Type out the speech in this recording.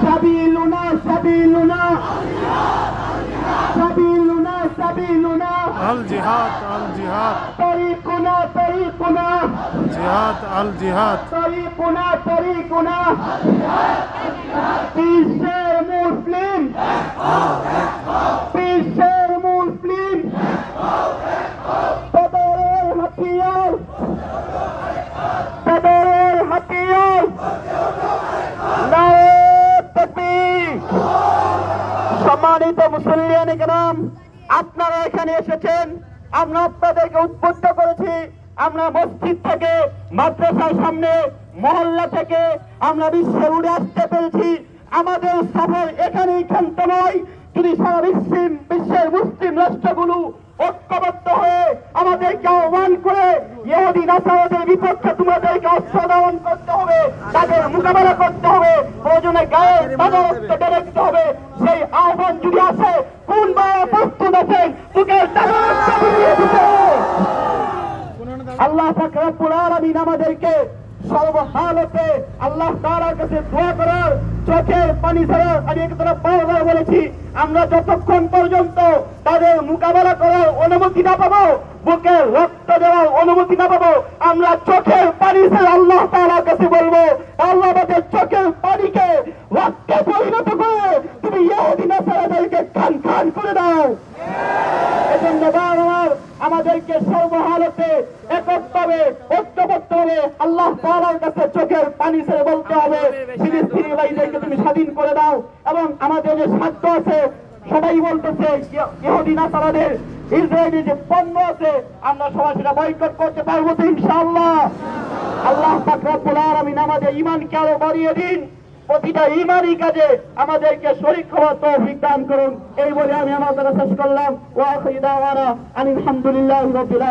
সাবিলুনা সাবিলুনা সাবিলুনা সাবিলুনা আল জিহাদ আল জিহাদ তরিকুনা তরিকুনা জিহাদ আল জিহাদ তরিকুনা তরিকুনা বিশ্বের মুসলিম বিশ্বের মুসলিম তাদের হাতিয়ার তাদের হাতিয়ার নারে তাকবীর। সম্মানিত মুসল্লিয়ান কেরাম, আপনারা এখানে এসেছেন, আমরা আপনাদেরকে উদ্বুদ্ধ করেছি। আমরা মসজিদ থেকে, মাদ্রাসার সামনে, মহল্লা থেকে আমরা বিশ্বে উড়ে আসতে পেরেছি। আমাদের সফর এখানেই ক্ষান্ত নয়। যদি সারা বিশ্বের মুসলিম রাষ্ট্রগুলো ঐক্যবদ্ধ হয়ে আমাদেরকে আহ্বান করে ইহুদি নাসারাদের বিপক্ষে তোমাদেরকে অস্ত্র ধারণ করতে হবে, তাদের মোকাবেলা করতে হবে, প্রয়োজনে গায়ে বাজারত্ব দেখতে হবে, সেই আহ্বান যদি আসে কোন বা প্রস্তুত আছেন বুকের তাজা দিয়ে দিতে। আল্লাহ পাক রব্বুল আলামিন আমাদেরকে সর্বহালতে আল্লাহ তাআলার কাছে দোয়া করার, চোখের পানি ছাড়ার আমি একথা বারবার বলেছি, আমরা যতক্ষণ পর্যন্ত তাদের মোকাবেলা করার অনুমতি না পাবো, বুকে রক্ত দেওয়ার অনুমতি না পাবো, আমরা চোখের পানি ছাড়া আল্লাহ তাআলার কাছে বলবো, আল্লাহ আমাদের চোখের পানিকে রক্তে পরিণত করে তুমি ইহুদি নাসারাদেরকে কান কান করে দাও। এজন্য বারবার আমাদেরকে সর্বহালতে এককভাবে ঐক্যবদ্ধ হবে আল্লাহ তাআলার কাছে চোখের পানি ছেড়ে বলতে হবে, ফিলিস্তিনি ভাইদেরকে তুমি স্বাধীন করে দাও। এবং আমাদের যে সাধ্য আছে, সবাই বলতেছে ইহুদি নাসারাদের ইসরায়েলি যে পণ্য আছে আমরা সবাই সেটা বয়কট করতে পারবো তো ইনশাআল্লাহ। আল্লাহ পাক রব্বুল আলামিন আমাদের ঈমানকে আরো বাড়িয়ে দিন, প্রতিটা ঈমানি কাজে আমাদেরকে শরীক হওয়ার তৌফিক দান করুন। এই বলে আমি আমার দ্বারা শেষ করলাম। ওয়া আখিরু দাওয়ানা আলহামদুলিল্লাহি রাব্বিল আলামিন।